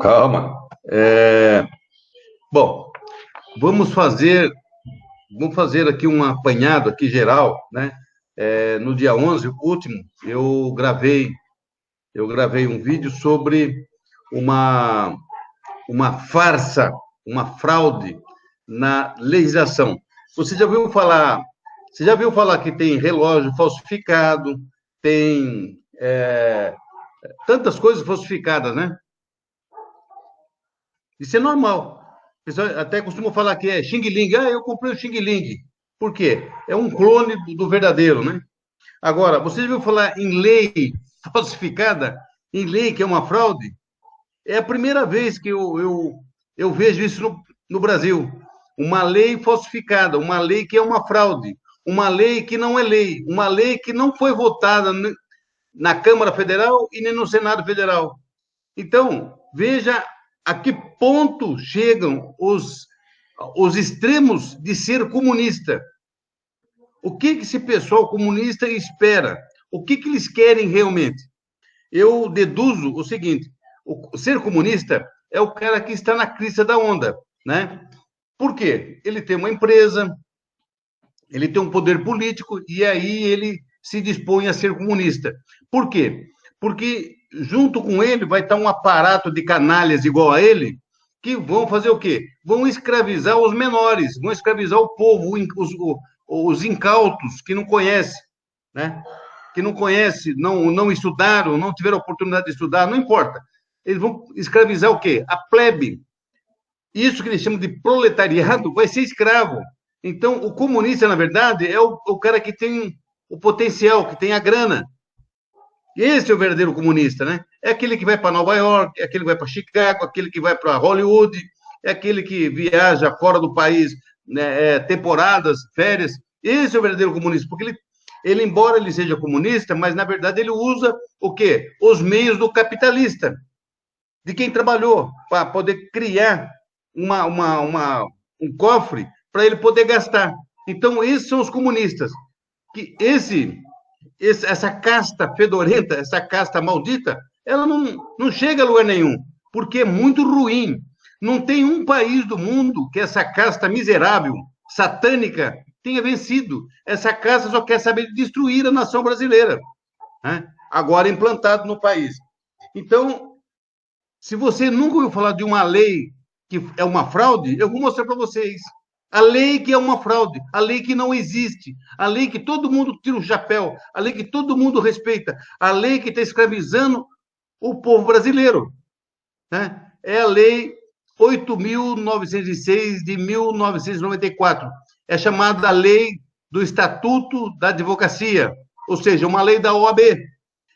Calma. Bom, vamos fazer, vamos fazer aqui um apanhado aqui geral, né? No dia 11, último, eu gravei um vídeo sobre uma, uma farsa, uma fraude na legislação. Você já viu falar, você já viu falar que tem relógio falsificado, tem tantas coisas falsificadas, né? Isso é normal. O pessoal até costuma falar que é Xing Ling. Ah, eu comprei o Xing Ling. Por quê? É um clone do verdadeiro, né? Agora, você já viu falar em lei falsificada? Em lei que é uma fraude? É a primeira vez que eu vejo isso no Brasil. Uma lei falsificada, uma lei que é uma fraude, uma lei que não é lei, uma lei que não foi votada na Câmara Federal e nem no Senado Federal. Então, veja a que ponto chegam os extremos de ser comunista. O que esse pessoal comunista espera? O que eles querem realmente? Eu deduzo o seguinte: o ser comunista é o cara que está na crista da onda, né? Por quê? Ele tem uma empresa, ele tem um poder político e aí ele se dispõe a ser comunista. Por quê? Porque junto com ele vai estar um aparato de canalhas igual a ele que vão fazer o quê? Vão escravizar os menores, vão escravizar o povo, os incautos que não conhecem, né? Que não conhecem, não estudaram, não tiveram oportunidade de estudar, não importa. Eles vão escravizar o quê? A plebe. Isso que eles chamam de proletariado vai ser escravo. Então, o comunista, na verdade, é o cara que tem o potencial, que tem a grana. Esse é o verdadeiro comunista, né? É aquele que vai para Nova York, é aquele que vai para Chicago, aquele que vai para Hollywood, é aquele que viaja fora do país, né, temporadas, férias. Esse é o verdadeiro comunista, porque embora ele seja comunista, mas na verdade ele usa o quê? Os meios do capitalista, de quem trabalhou para poder criar um cofre para ele poder gastar. Então, esses são os comunistas. Que essa casta fedorenta, essa casta maldita, ela não chega a lugar nenhum, porque é muito ruim. Não tem um país do mundo que essa casta miserável, satânica, tenha vencido. Essa casta só quer saber destruir a nação brasileira, né? Agora implantado no país. Então, se você nunca ouviu falar de uma lei que é uma fraude, eu vou mostrar para vocês. A lei que é uma fraude, a lei que não existe, a lei que todo mundo tira o chapéu, a lei que todo mundo respeita, a lei que está escravizando o povo brasileiro, né? É a Lei 8.906 de 1994. É chamada a Lei do Estatuto da Advocacia, ou seja, uma lei da OAB.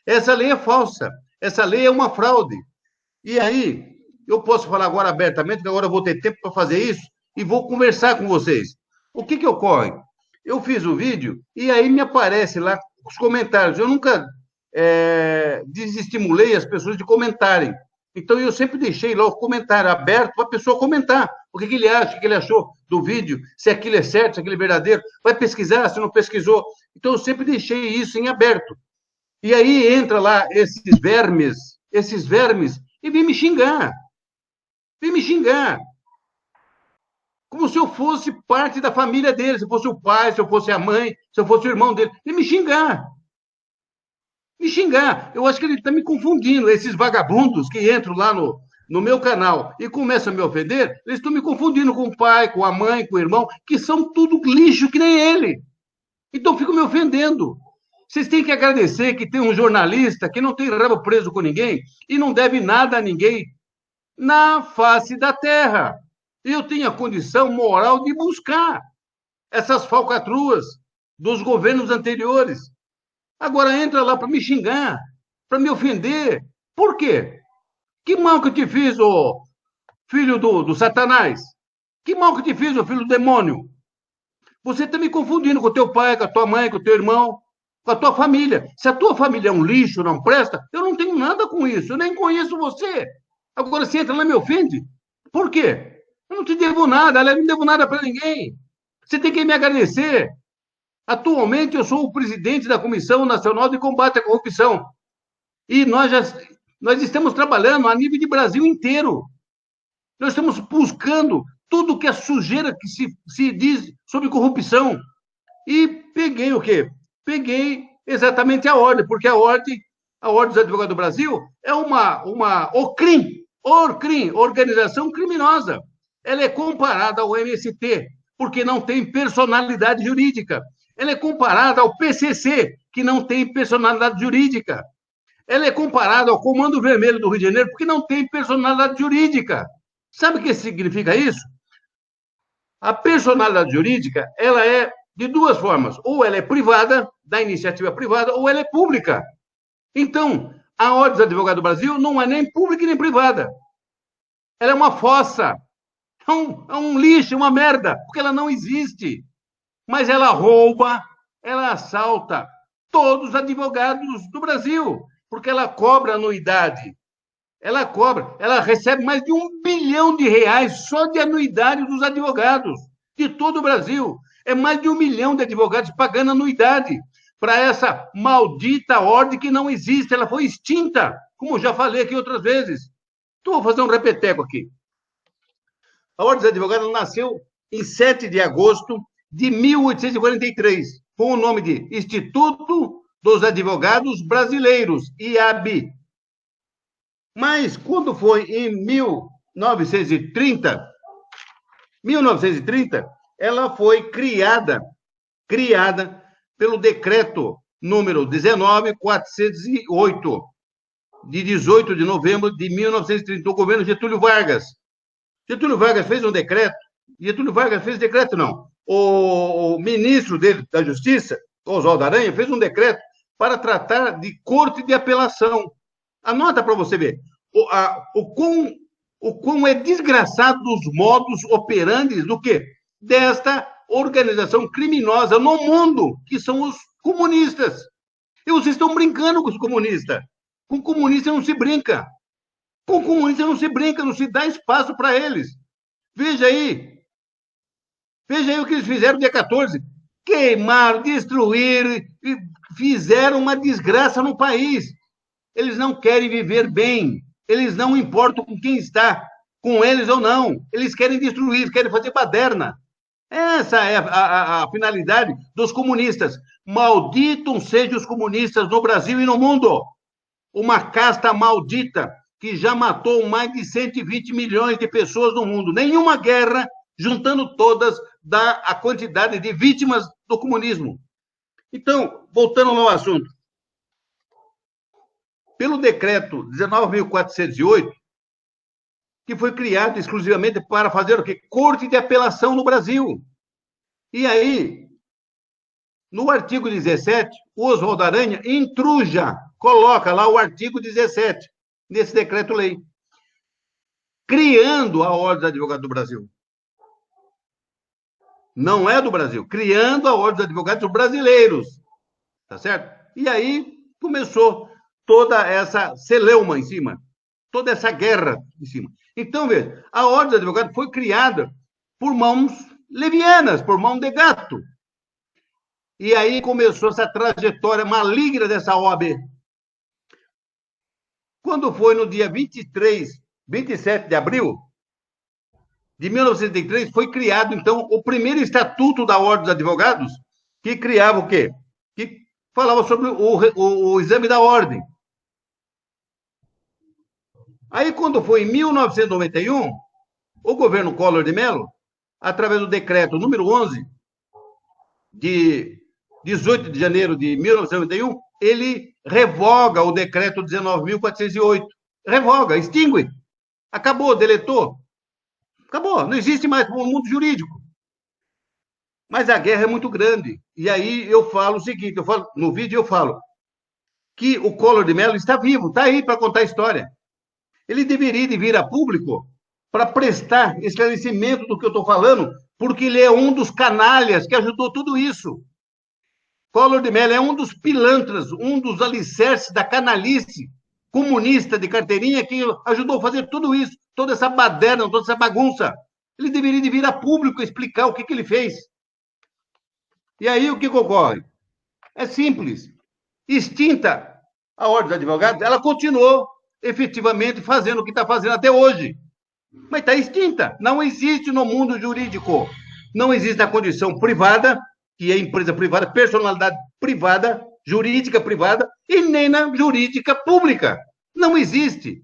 Essa lei é falsa, essa lei é uma fraude. E aí, eu posso falar agora abertamente, porque agora eu vou ter tempo para fazer isso, e vou conversar com vocês. O que ocorre? Eu fiz o vídeo e aí me aparece lá os comentários. Eu nunca desestimulei as pessoas de comentarem. Então, eu sempre deixei lá o comentário aberto para a pessoa comentar o que ele acha, o que ele achou do vídeo, se aquilo é certo, se aquilo é verdadeiro. Vai pesquisar, se não pesquisou. Então, eu sempre deixei isso em aberto. E aí entra lá esses vermes, e vem me xingar. Vem me xingar. Como se eu fosse parte da família dele, se eu fosse o pai, se eu fosse a mãe, se eu fosse o irmão dele. E me xingar. Me xingar. Eu acho que ele está me confundindo. Esses vagabundos que entram lá no meu canal e começam a me ofender, eles estão me confundindo com o pai, com a mãe, com o irmão, que são tudo lixo que nem ele. Então ficam me ofendendo. Vocês têm que agradecer que tem um jornalista que não tem rabo preso com ninguém e não deve nada a ninguém na face da terra. Eu tenho a condição moral de buscar essas falcatruas dos governos anteriores. Agora entra lá para me xingar, para me ofender. Por quê? Que mal que eu te fiz, ô filho do Satanás? Que mal que eu te fiz, ô filho do demônio? Você está me confundindo com o teu pai, com a tua mãe, com o teu irmão, com a tua família. Se a tua família é um lixo, não presta, eu não tenho nada com isso. Eu nem conheço você. Agora você entra lá e me ofende. Por quê? Eu não te devo nada, eu não devo nada para ninguém. Você tem que me agradecer. Atualmente, eu sou o presidente da Comissão Nacional de Combate à Corrupção. E nós já Nós estamos trabalhando a nível de Brasil inteiro. Nós estamos buscando tudo que é sujeira que se diz sobre corrupção. E peguei o quê? Peguei exatamente a ordem, porque a Ordem dos Advogados do Brasil é uma OCRIM, Organização Criminosa. Ela é comparada ao MST, porque não tem personalidade jurídica. Ela é comparada ao PCC, que não tem personalidade jurídica. Ela é comparada ao Comando Vermelho do Rio de Janeiro, porque não tem personalidade jurídica. Sabe o que significa isso? A personalidade jurídica, ela é de duas formas. Ou ela é privada, da iniciativa privada, ou ela é pública. Então, a Ordem dos Advogados do Brasil não é nem pública nem privada. Ela é uma fossa, é um lixo, uma merda, porque ela não existe. Mas ela rouba, ela assalta todos os advogados do Brasil, porque ela cobra anuidade. Ela recebe mais de R$ 1 bilhão só de anuidade dos advogados de todo o Brasil. É mais de 1 milhão de advogados pagando anuidade para essa maldita ordem que não existe. Ela foi extinta, como já falei aqui outras vezes. Então, vou fazer um repeteco aqui. A Ordem dos Advogados nasceu em 7 de agosto de 1843, com o nome de Instituto dos Advogados Brasileiros, IAB. Mas, quando foi em 1930, ela foi criada pelo decreto número 19.408, de 18 de novembro de 1930, do governo Getúlio Vargas. Getúlio Vargas fez um decreto, o ministro dele, da Justiça, Oswaldo Aranha, fez um decreto para tratar de corte de apelação. Anota para você ver o quão é desgraçado os modus operandi do quê? Desta organização criminosa no mundo, que são os comunistas. E vocês estão brincando com os comunistas. Com comunista não se brinca. Com comunista não se brinca, não se dá espaço para eles. Veja aí o que eles fizeram no dia 14. Queimaram, destruíram, fizeram uma desgraça no país. Eles não querem viver bem. Eles não importam com quem está, com eles ou não. Eles querem destruir, querem fazer baderna. Essa é a finalidade dos comunistas. Malditos sejam os comunistas no Brasil e no mundo. Uma casta maldita que já matou mais de 120 milhões de pessoas no mundo. Nenhuma guerra, juntando todas, dá a quantidade de vítimas do comunismo. Então, voltando ao assunto. Pelo decreto 19.408, que foi criado exclusivamente para fazer o quê? Corte de apelação no Brasil. E aí, no artigo 17, o Oswaldo Aranha intruja, coloca lá o artigo 17, nesse decreto-lei, criando a Ordem dos Advogados do Brasil. Não é do Brasil, criando a Ordem dos Advogados Brasileiros. Tá certo? E aí começou toda essa celeuma em cima, toda essa guerra em cima. Então, veja, a Ordem dos Advogados foi criada por mãos levianas, por mão de gato. E aí começou essa trajetória maligna dessa OAB. Quando foi no dia 27 de abril de 1903, foi criado, então, o primeiro estatuto da Ordem dos Advogados, que criava o quê? Que falava sobre o exame da ordem. Aí, quando foi em 1991, o governo Collor de Mello, através do decreto número 11, de 18 de janeiro de 1991, ele revoga o decreto 19.408. Revoga, extingue. Acabou, deletou. Acabou, não existe mais no mundo jurídico. Mas a guerra é muito grande. E aí eu falo o seguinte, no vídeo eu falo que o Collor de Mello está vivo, está aí para contar a história. Ele deveria vir a público para prestar esclarecimento do que eu estou falando, porque ele é um dos canalhas que ajudou tudo isso. Collor de Mello é um dos pilantras, um dos alicerces da canalice comunista de carteirinha que ajudou a fazer tudo isso, toda essa baderna, toda essa bagunça. Ele deveria vir a público explicar o que ele fez. E aí o que ocorre? É simples. Extinta a Ordem dos Advogados, ela continuou efetivamente fazendo o que está fazendo até hoje. Mas está extinta. Não existe no mundo jurídico. Não existe na condição privada, que é empresa privada, personalidade privada, jurídica privada, e nem na jurídica pública. Não existe.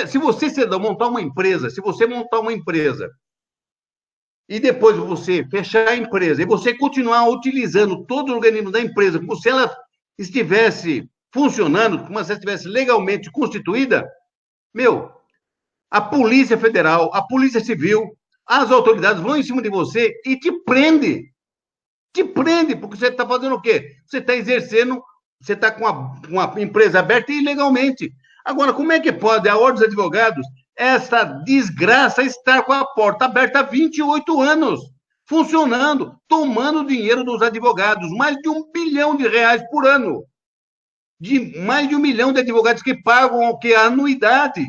Se você montar uma empresa, se você montar uma empresa e depois você fechar a empresa e você continuar utilizando todo o organismo da empresa como se ela estivesse funcionando, como se ela estivesse legalmente constituída, meu, a Polícia Federal, a Polícia Civil, as autoridades vão em cima de você e te prende. Te prende, porque você está fazendo o quê? Você está exercendo, você está com uma empresa aberta ilegalmente. Agora, como é que pode a Ordem dos Advogados, essa desgraça, estar com a porta aberta há 28 anos, funcionando, tomando dinheiro dos advogados, mais de R$ 1 bilhão por ano, de mais de 1 milhão de advogados que pagam o que? A anuidade.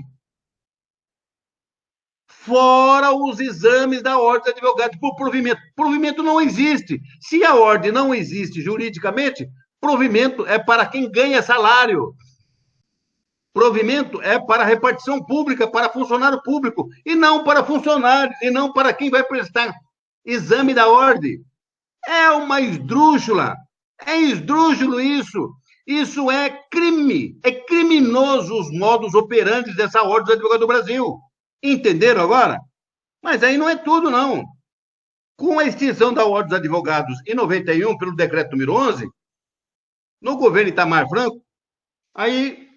Fora os exames da Ordem dos Advogados por provimento. Provimento não existe. Se a ordem não existe juridicamente, provimento é para quem ganha salário. Provimento é para repartição pública, para funcionário público, e não para funcionário, e não para quem vai prestar exame da ordem. É uma esdrúxula. É esdrúxulo isso. Isso é crime. É criminoso os modos operantes dessa Ordem dos Advogados do Brasil. Entenderam agora? Mas aí não é tudo, não. Com a extinção da Ordem dos Advogados em 91, pelo decreto número 11, no governo Itamar Franco, aí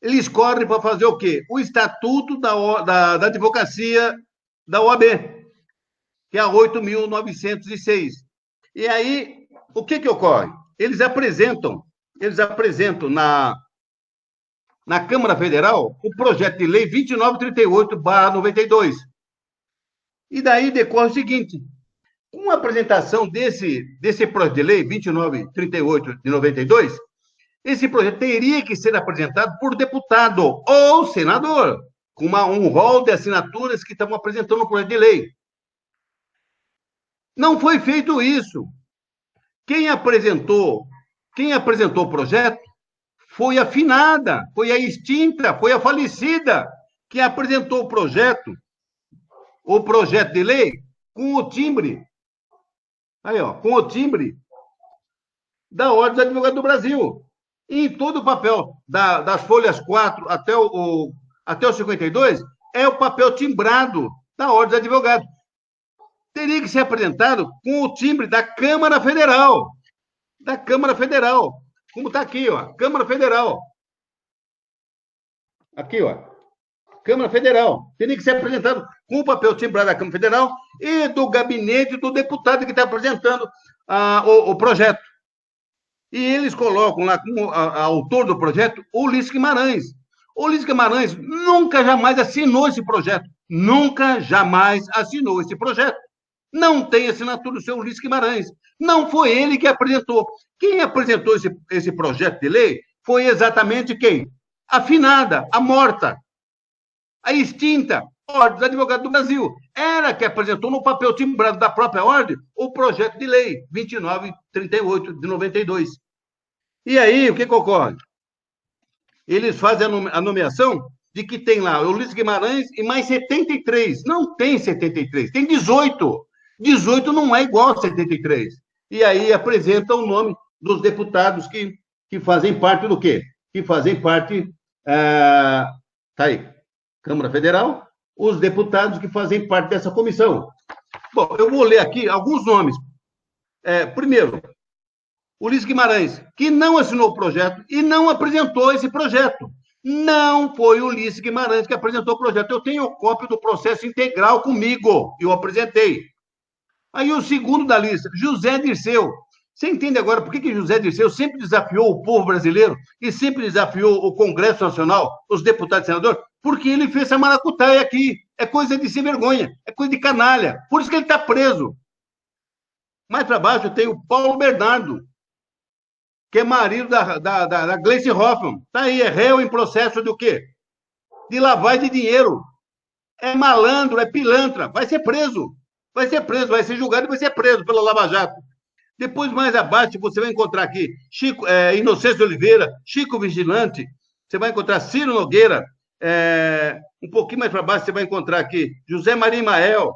eles correm para fazer o quê? O estatuto da advocacia da OAB, que é a 8.906. E aí, o que ocorre? Eles apresentam na Câmara Federal o projeto de lei 2938/92. E daí decorre o seguinte: com a apresentação desse projeto de lei 2938 de 92, esse projeto teria que ser apresentado por deputado ou senador, com um rol de assinaturas que estavam apresentando o projeto de lei. Não foi feito isso. Quem apresentou o projeto foi a finada, foi a extinta, foi a falecida, que apresentou o projeto de lei com o timbre, aí, ó, com o timbre da Ordem dos Advogados do Brasil. E em todo o papel, das folhas 4 até o 52, é o papel timbrado da Ordem dos Advogados. Teria que ser apresentado com o timbre da Câmara Federal. Da Câmara Federal. Como está aqui, ó, Câmara Federal. Aqui, ó, Câmara Federal. Teria que ser apresentado com o papel timbrado da Câmara Federal e do gabinete do deputado que está apresentando o projeto. E eles colocam lá como autor do projeto o Ulisses Guimarães. O Ulisses Guimarães nunca, jamais assinou esse projeto. Nunca, jamais assinou esse projeto. Não tem assinatura do seu Ulisses Guimarães. Não foi ele que apresentou. Quem apresentou esse projeto de lei foi exatamente quem? A finada, a morta, a extinta Ordem dos Advogados do Brasil. Ela que apresentou no papel timbrado da própria ordem o projeto de lei 2938 de 92. E aí, o que ocorre? Eles fazem a nomeação de que tem lá o Ulisses Guimarães e mais 73. Não tem 73, tem 18. 18 não é igual a 73. E aí apresenta o nome dos deputados que fazem parte do quê? Que fazem parte, tá aí, Câmara Federal, os deputados que fazem parte dessa comissão. Bom, eu vou ler aqui alguns nomes. Primeiro, Ulisses Guimarães, que não assinou o projeto e não apresentou esse projeto. Não foi o Ulisses Guimarães que apresentou o projeto. Eu tenho cópia do processo integral comigo, eu apresentei. Aí o segundo da lista, José Dirceu. Você entende agora por que José Dirceu sempre desafiou o povo brasileiro e sempre desafiou o Congresso Nacional, os deputados e senadores? Porque ele fez essa maracutaia aqui. É coisa de sem vergonha, é coisa de canalha. Por isso que ele está preso. Mais para baixo tem o Paulo Bernardo, que é marido da Gleice Hoffmann. Está aí, é réu em processo do quê? De lavagem de dinheiro. É malandro, é pilantra. Vai ser preso. Vai ser julgado e vai ser preso pela Lava Jato. Depois, mais abaixo, você vai encontrar aqui Chico, Inocêncio Oliveira, Chico Vigilante, você vai encontrar Ciro Nogueira, um pouquinho mais para baixo, você vai encontrar aqui José Maria Imael,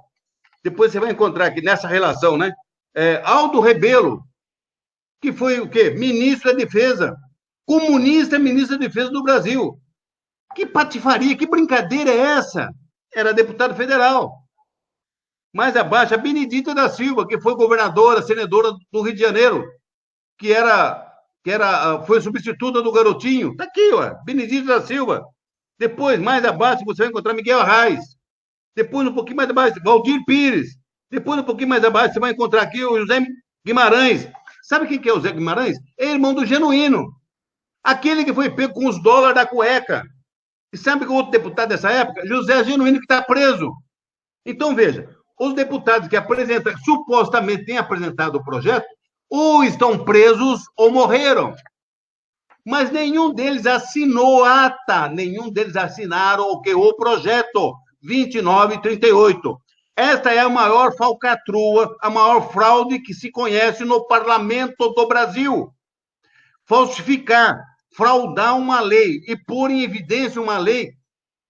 depois você vai encontrar aqui nessa relação, né? Aldo Rebelo, que foi o quê? Ministro da Defesa, comunista ministro da Defesa do Brasil. Que patifaria, que brincadeira é essa? Era deputado federal. Mais abaixo, a Benedita da Silva, que foi governadora, senadora do Rio de Janeiro, foi substituta do Garotinho. Está aqui, ó, Benedita da Silva. Depois, mais abaixo, você vai encontrar Miguel Arraes. Depois, um pouquinho mais abaixo, Valdir Pires. Depois, um pouquinho mais abaixo, você vai encontrar aqui o José Guimarães. Sabe quem que é o José Guimarães? É irmão do Genuíno. Aquele que foi pego com os dólares da cueca. E sabe que o outro deputado dessa época? José Genuíno, que está preso. Então, veja, os deputados que supostamente têm apresentado o projeto, ou estão presos ou morreram. Mas nenhum deles assinou a ata, nenhum deles assinaram o projeto 2938. Esta é a maior falcatrua, a maior fraude que se conhece no parlamento do Brasil. Falsificar, fraudar uma lei e pôr em evidência uma lei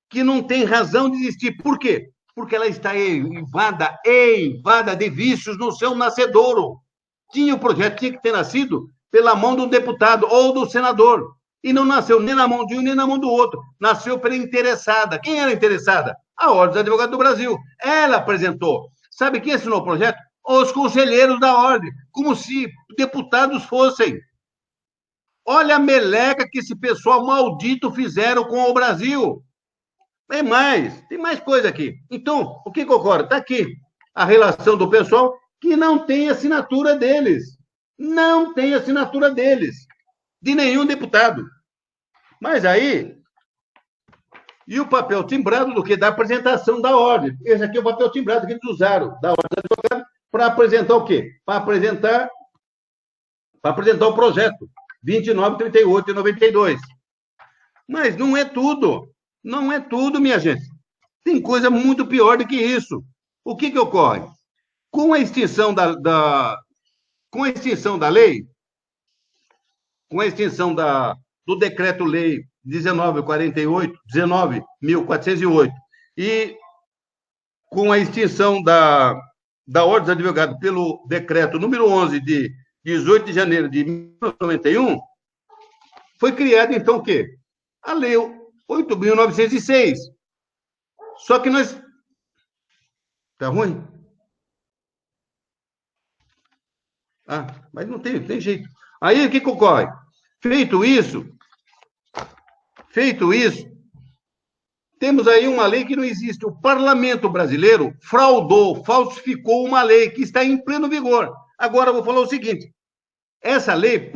que não tem razão de existir. Por quê? Porque ela está eivada de vícios no seu nascedouro. O projeto tinha que ter nascido pela mão do deputado ou do senador. E não nasceu nem na mão de um nem na mão do outro. Nasceu pela interessada. Quem era a interessada? A Ordem dos Advogados do Brasil. Ela apresentou. Sabe quem assinou o projeto? Os conselheiros da Ordem, como se deputados fossem. Olha a meleca que esse pessoal maldito fizeram com o Brasil. Tem mais coisa aqui. Então, o que ocorre? Está aqui a relação do pessoal que não tem assinatura deles. Não tem assinatura deles. De nenhum deputado. Mas aí, e o papel timbrado do que? Da apresentação da ordem. Esse aqui é o papel timbrado que eles usaram da ordem do advogado para apresentar o quê? Para apresentar o projeto 29, 38 e 92. Mas não é tudo. Não é tudo, minha gente. Tem coisa muito pior do que isso. O que ocorre? Com a extinção da lei, com a extinção do Decreto-Lei 19.408, e com a extinção da Ordem dos Advogados pelo Decreto número 11, de 18 de janeiro de 1991, foi criado, então, o quê? A Lei 8.906. Só que nós... Tá ruim? Mas não tem jeito. Aí, o que ocorre? Feito isso, temos aí uma lei que não existe. O parlamento brasileiro falsificou uma lei que está em pleno vigor. Agora, eu vou falar o seguinte. Essa lei,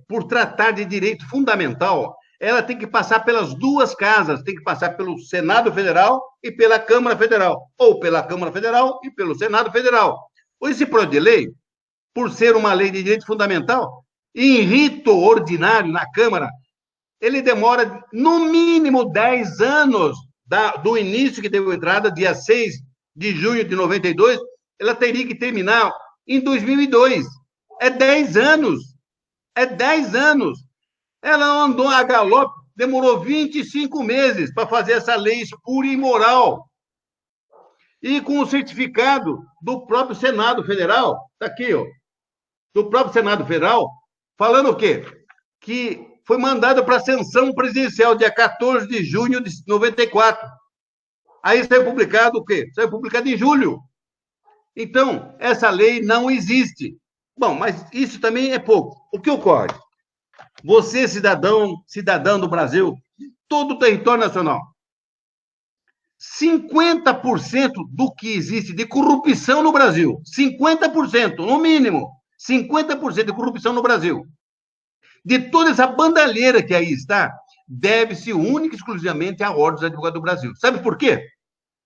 por tratar de direito fundamental, ela tem que passar pelas duas casas, tem que passar pelo Senado Federal e pela Câmara Federal, ou pela Câmara Federal e pelo Senado Federal. Esse projeto de lei, por ser uma lei de direito fundamental, em rito ordinário na Câmara, ele demora no mínimo 10 anos do início que deu entrada, dia 6 de junho de 92, ela teria que terminar em 2002. É 10 anos. É 10 anos. Ela andou a galope, demorou 25 meses para fazer essa lei pura e imoral. E com o certificado do próprio Senado Federal, está aqui, ó, do próprio Senado Federal, falando o quê? Que foi mandada para sanção presidencial, dia 14 de junho de 94. Aí saiu publicado o quê? Saiu publicado em julho. Então, essa lei não existe. Bom, mas isso também é pouco. O que ocorre? Você, cidadão do Brasil, de todo o território nacional, 50% do que existe de corrupção no Brasil, 50%, no mínimo, 50% de corrupção no Brasil, de toda essa bandalheira que aí está, deve-se única e exclusivamente à Ordem dos Advogados do Brasil. Sabe por quê?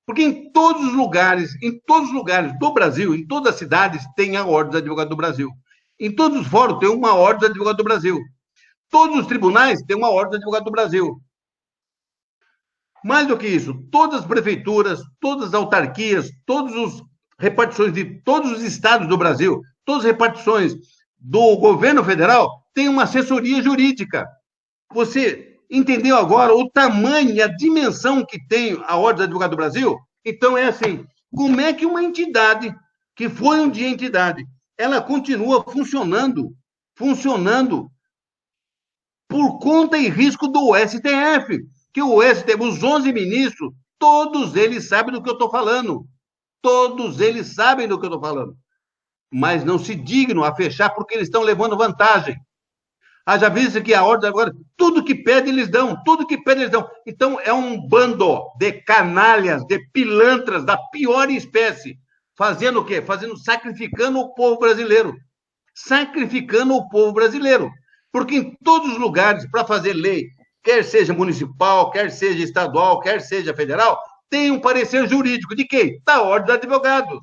Porque em todos os lugares do Brasil, em todas as cidades, tem a Ordem dos Advogados do Brasil. Em todos os fóruns tem uma Ordem dos Advogados do Brasil. Todos os tribunais têm uma Ordem dos Advogados do Brasil. Mais do que isso, todas as prefeituras, todas as autarquias, todos repartições de todos os estados do Brasil, todas as repartições do governo federal, têm uma assessoria jurídica. Você entendeu agora o tamanho e a dimensão que tem a Ordem dos Advogados do Brasil? Então, é assim, como é que uma entidade, que foi um dia entidade, ela continua funcionando por conta e risco do STF, que o STF, os 11 ministros, todos eles sabem do que eu estou falando. Todos eles sabem do que eu estou falando. Mas não se dignam a fechar porque eles estão levando vantagem. Haja visto que a ordem agora, tudo que pede eles dão, tudo que pede eles dão. Então, é um bando de canalhas, de pilantras da pior espécie. Fazendo o quê? Sacrificando o povo brasileiro. Sacrificando o povo brasileiro. Porque em todos os lugares, para fazer lei, quer seja municipal, quer seja estadual, quer seja federal, tem um parecer jurídico de quem? Da Ordem dos Advogados.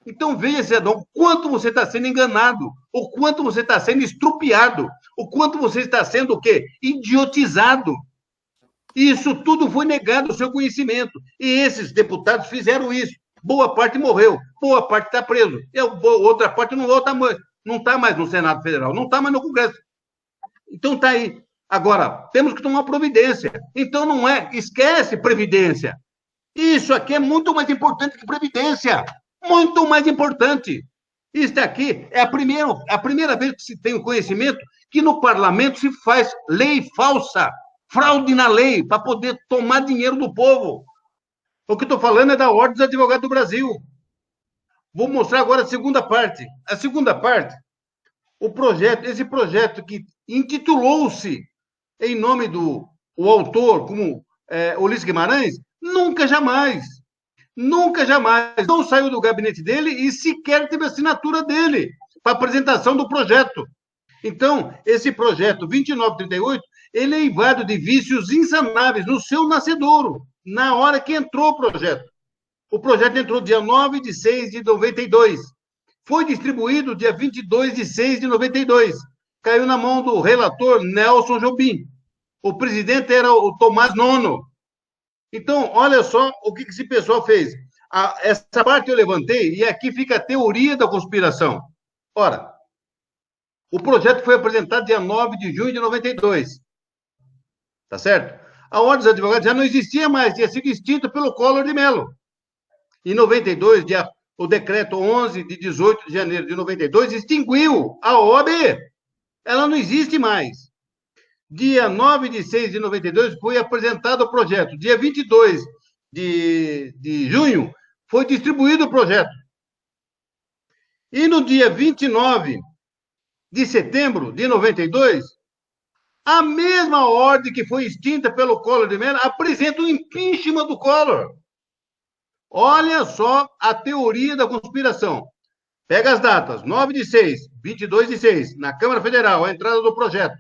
Então, veja, cidadão, o quanto você está sendo enganado, o quanto você está sendo estrupiado, o quanto você está sendo o quê? Idiotizado. Isso tudo foi negado ao seu conhecimento. E esses deputados fizeram isso. Boa parte morreu, boa parte está preso. E outra parte não está mais no Senado Federal, não está mais no Congresso. Então, está aí. Agora, temos que tomar providência. Então, não é, esquece previdência. Isso aqui é muito mais importante que previdência. Muito mais importante. Isso aqui é a primeira vez que se tem o conhecimento que no parlamento se faz lei falsa, fraude na lei, para poder tomar dinheiro do povo. O que estou falando é da Ordem dos Advogados do Brasil. Vou mostrar agora a segunda parte. A segunda parte, esse projeto que intitulou-se em nome do autor, como Ulisses Guimarães, nunca jamais não saiu do gabinete dele e sequer teve assinatura dele para apresentação do projeto. Então, esse projeto 2938, ele é invadido de vícios insanáveis no seu nascedouro, na hora que entrou o projeto. O projeto entrou dia 9 de 6 de 92. Foi distribuído dia 22 de 6 de 92. Caiu na mão do relator Nelson Jobim. O presidente era o Tomás Nono. Então, olha só o que esse pessoal fez. Essa parte eu levantei e aqui fica a teoria da conspiração. Ora, o projeto foi apresentado dia 9 de junho de 92. Tá certo? A Ordem dos Advogados já não existia mais, tinha sido extinta pelo Collor de Mello. Em 92, o decreto 11 de 18 de janeiro de 92 extinguiu a OAB. Ela não existe mais. Dia 9 de 6 de 92 foi apresentado o projeto. Dia 22 de junho foi distribuído o projeto. E no dia 29 de setembro de 92, a mesma ordem que foi extinta pelo Collor de Mello apresenta o impeachment do Collor. Olha só a teoria da conspiração. Pega as datas, 9 de 6, 22 de 6, na Câmara Federal, a entrada do projeto.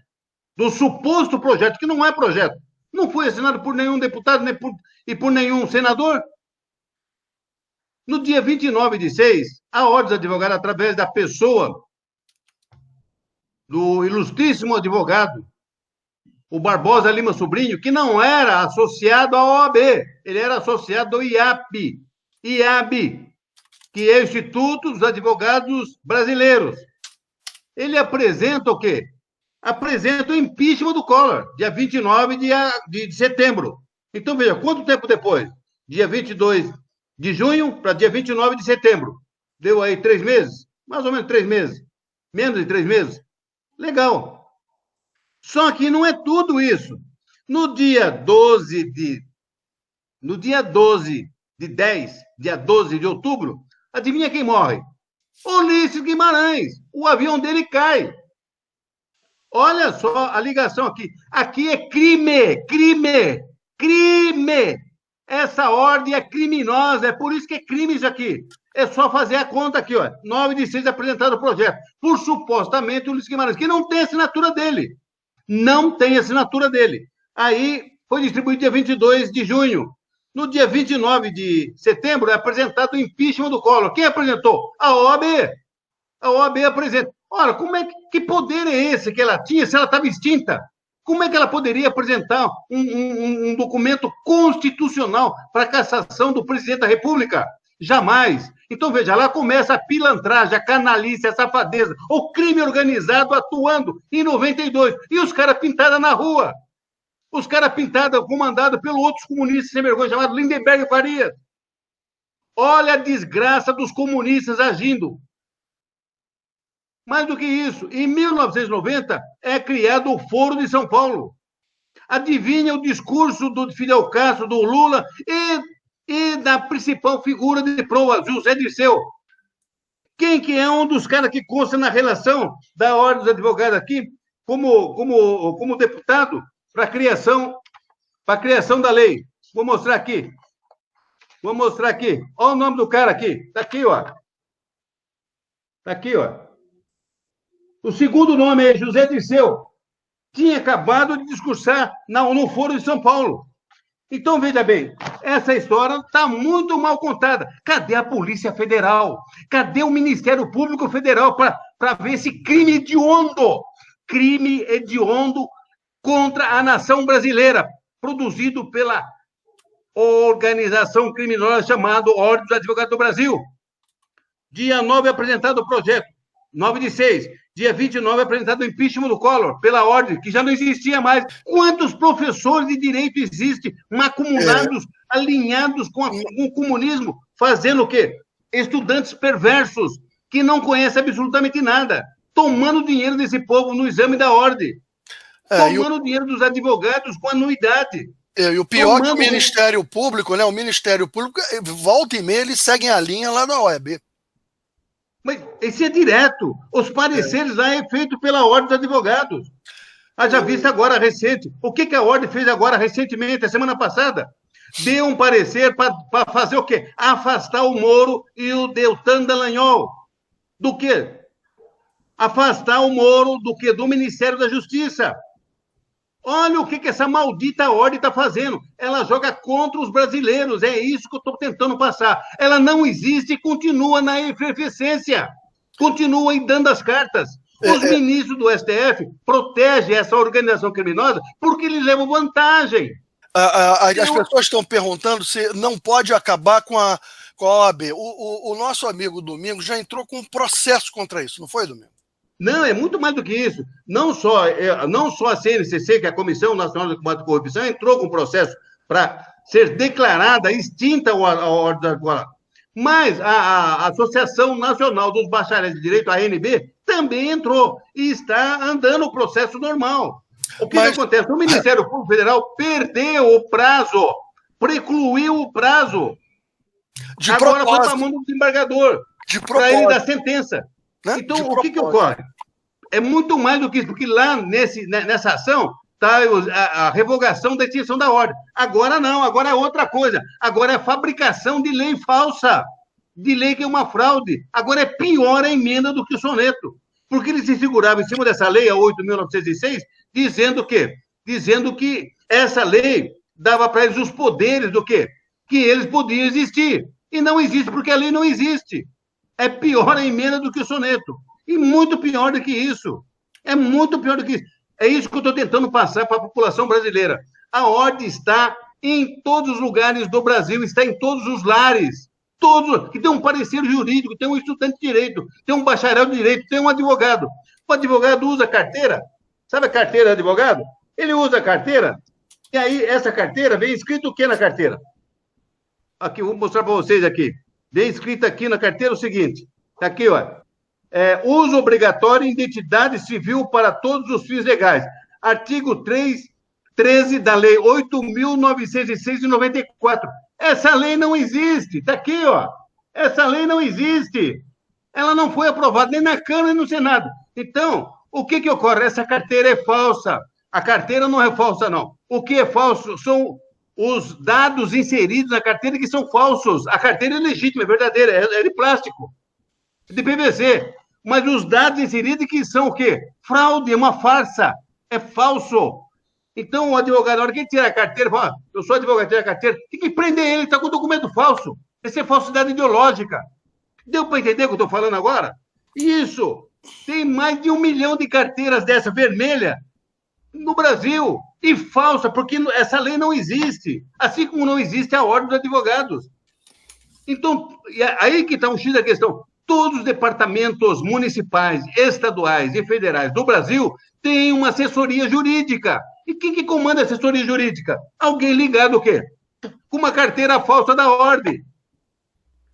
Do suposto projeto, que não é projeto. Não foi assinado por nenhum deputado e por nenhum senador. No dia 29 de 6, a Ordem dos Advogados, através da pessoa do ilustríssimo advogado, o Barbosa Lima Sobrinho, que não era associado à OAB, ele era associado ao IAB, que é o Instituto dos Advogados Brasileiros. Ele apresenta o quê? Apresenta o impeachment do Collor, dia 29 de setembro. Então, veja, quanto tempo depois? Dia 22 de junho para dia 29 de setembro. Deu aí 3 meses? Mais ou menos 3 meses. Menos de 3 meses? Legal. Só que não é tudo isso. No dia 12 de outubro, adivinha quem morre? Ulisses Guimarães. O avião dele cai. Olha só a ligação aqui. Aqui é crime. Essa ordem é criminosa, é por isso que é crime isso aqui. É só fazer a conta aqui, ó. 9 de 6 apresentado o projeto. Por supostamente o Ulisses Guimarães, que não tem assinatura dele. Não tem assinatura dele. Aí foi distribuído dia 22 de junho. No dia 29 de setembro é apresentado o impeachment do Collor. Quem apresentou? A OAB. A OAB apresenta. Ora, que poder é esse que ela tinha se ela estava extinta? Como é que ela poderia apresentar um documento constitucional para a cassação do presidente da República? Jamais. Então, veja, lá começa a pilantragem, a canalice, a safadeza, o crime organizado atuando em 92. E os caras pintados na rua. Os caras pintados, comandados pelos outros comunistas sem vergonha, chamados Lindenberg e Farias. Olha a desgraça dos comunistas agindo. Mais do que isso, em 1990 é criado o Foro de São Paulo. Adivinha o discurso do Fidel Castro, do Lula e da principal figura de prova, José Dirceu. Quem que é um dos caras que consta na relação da Ordem dos Advogados aqui como deputado para a criação da lei? Vou mostrar aqui. Olha o nome do cara aqui. Está aqui, ó. Está aqui, ó. O segundo nome é José Dirceu. Tinha acabado de discursar no Foro de São Paulo. Então, veja bem, essa história está muito mal contada. Cadê a Polícia Federal? Cadê o Ministério Público Federal para ver esse crime hediondo? Crime hediondo contra a nação brasileira, produzido pela organização criminosa chamada Ordem dos Advogados do Brasil. Dia 9 apresentado o projeto, 9/6. Dia 29 apresentado o impeachment do Collor, pela ordem, que já não existia mais. Quantos professores de direito existem, macumulados, alinhados com o comunismo, fazendo o quê? Estudantes perversos, que não conhecem absolutamente nada, tomando dinheiro desse povo no exame da ordem, tomando dinheiro dos advogados com anuidade. E o pior é que o Ministério Público, né? O Ministério Público, volta e meia, eles seguem a linha lá da OEB. Mas esse é direto. Os pareceres lá é feito pela Ordem dos Advogados. Haja vista agora recente. O que a Ordem fez agora recentemente, a semana passada? Deu um parecer para fazer o quê? Afastar o Moro e o Deltan Dallagnol. Do quê? Afastar o Moro do quê? Do Ministério da Justiça. Olha o que essa maldita ordem está fazendo. Ela joga contra os brasileiros. É isso que eu estou tentando passar. Ela não existe e continua na efervescência. Continua aí dando as cartas. Os ministros do STF protegem essa organização criminosa porque eles levam vantagem. As pessoas estão perguntando se não pode acabar com a OAB. O nosso amigo Domingos já entrou com um processo contra isso, não foi, Domingos? Não, é muito mais do que isso. Não só a CNCC, que é a Comissão Nacional de Combate à Corrupção, entrou com processo para ser declarada extinta a ordem agora. Mas a Associação Nacional dos Bacharéis de Direito, a ANB, também entrou e está andando o processo normal. O que acontece? O Ministério Público Federal perdeu o prazo, precluiu o prazo. Agora foi para a mão do desembargador, para ele dar sentença. Então, o que ocorre? É muito mais do que isso, porque lá nessa ação está a revogação da extinção da ordem. Agora não, agora é outra coisa. Agora é fabricação de lei falsa, de lei que é uma fraude. Agora é pior a emenda do que o soneto, porque ele se segurava em cima dessa lei, a 8.906, dizendo que essa lei dava para eles os poderes do quê? Que eles podiam existir. E não existe, porque a lei não existe. É pior a emenda do que o soneto. E muito pior do que isso. É muito pior do que isso. É isso que eu estou tentando passar para a população brasileira. A ordem está em todos os lugares do Brasil, está em todos os lares. Todos, que tem um parecer jurídico, tem um estudante de direito, tem um bacharel de direito, tem um advogado. O advogado usa carteira. Sabe a carteira do advogado? Ele usa a carteira, e aí essa carteira vem escrito o que na carteira? Aqui, vou mostrar para vocês aqui. Vem escrito aqui na carteira o seguinte, tá aqui, ó. Uso obrigatório de identidade civil para todos os fins legais. Artigo 13 da Lei 8.906 de 94. Essa lei não existe, tá aqui, ó. Essa lei não existe. Ela não foi aprovada nem na Câmara nem no Senado. Então, o que ocorre? Essa carteira é falsa. A carteira não é falsa, não. O que é falso são os dados inseridos na carteira que são falsos. A carteira é legítima, é verdadeira, é de plástico, é de PVC. Mas os dados inseridos que são o quê? Fraude, é uma farsa, é falso. Então, o advogado, na hora que ele tira a carteira, fala, eu sou advogado, tira a carteira, tem que prender ele, está com documento falso. Essa é falsidade ideológica. Deu para entender o que eu estou falando agora? Isso. Tem mais de 1 milhão de carteiras dessa vermelha no Brasil. E falsa, porque essa lei não existe. Assim como não existe a Ordem dos Advogados. Então, aí que está um X da questão. Todos os departamentos municipais, estaduais e federais do Brasil têm uma assessoria jurídica. E quem que comanda a assessoria jurídica? Alguém ligado o quê? Com uma carteira falsa da ordem.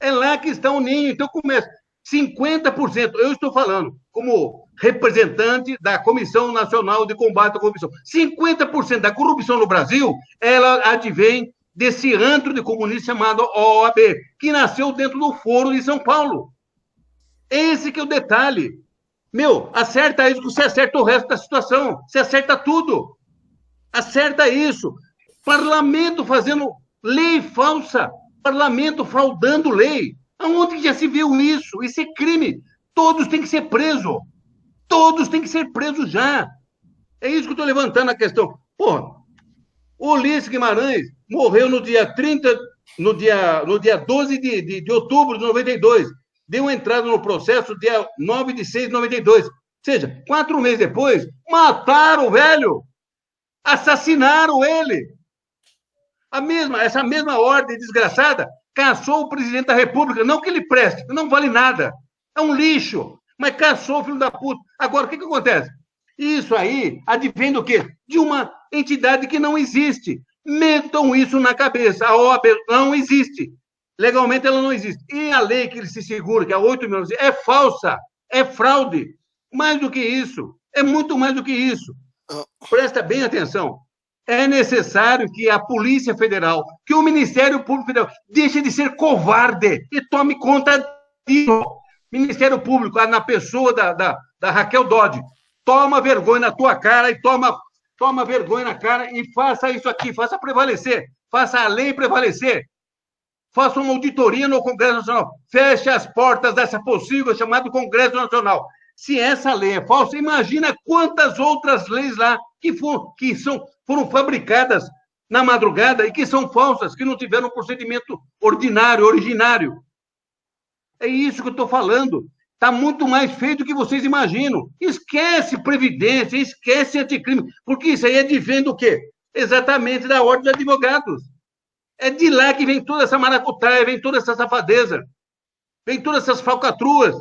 É lá que está o ninho. Então começa. 50%, eu estou falando como representante da Comissão Nacional de Combate à Corrupção. 50% da corrupção no Brasil, ela advém desse antro de comunista chamado OAB, que nasceu dentro do Foro de São Paulo. Esse que é o detalhe. Meu, acerta isso que você acerta o resto da situação. Você acerta tudo. Acerta isso. Parlamento fazendo lei falsa. Parlamento fraudando lei. Aonde que já se viu isso? Isso é crime. Todos têm que ser presos. Todos têm que ser presos já. É isso que eu estou levantando a questão. Porra, o Ulisses Guimarães morreu no dia 30, no dia 12 de outubro de 92. Deu entrada no processo dia 9 de 6 de 92. Ou seja, 4 meses depois, mataram o velho. Assassinaram ele. Essa mesma ordem desgraçada caçou o presidente da República. Não que ele preste, não vale nada. É um lixo. Mas caçou o filho da puta. Agora, o que acontece? Isso aí advém do quê? De uma entidade que não existe. Metam isso na cabeça. A OAB não existe. Legalmente ela não existe. E a lei que ele se segura, que é 8.900, é falsa. É fraude. Mais do que isso. É muito mais do que isso. Presta bem atenção. É necessário que a Polícia Federal, que o Ministério Público Federal deixe de ser covarde e tome conta disso. Ministério Público, na pessoa da Raquel Dodge, toma vergonha na tua cara e toma vergonha na cara e faça isso aqui, faça prevalecer, faça a lei prevalecer. Faça uma auditoria no Congresso Nacional. Feche as portas dessa possível chamado Congresso Nacional. Se essa lei é falsa, imagina quantas outras leis lá foram fabricadas na madrugada e que são falsas, que não tiveram um procedimento ordinário, originário. É isso que eu estou falando. Está muito mais feio do que vocês imaginam. Esquece Previdência, esquece anticrime, porque isso aí advém do quê? Exatamente da Ordem de Advogados. É de lá que vem toda essa maracutaia, vem toda essa safadeza, vem todas essas falcatruas,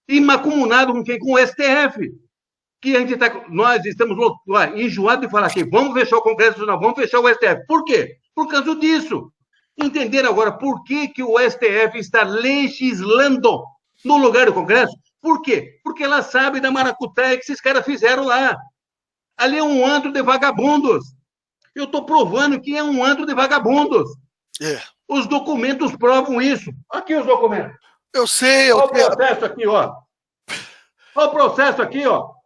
e macumunado com quem? Com o STF. Que nós estamos enjoados de falar que vamos fechar o Congresso Nacional, vamos fechar o STF. Por quê? Por causa disso. Entenderam agora por que o STF está legislando no lugar do Congresso? Por quê? Porque ela sabe da maracutaia que esses caras fizeram lá. Ali é um antro de vagabundos. Eu estou provando que é um antro de vagabundos. É. Os documentos provam isso. Aqui os documentos. Eu sei. Olha o processo aqui, ó. Olha o processo aqui, ó.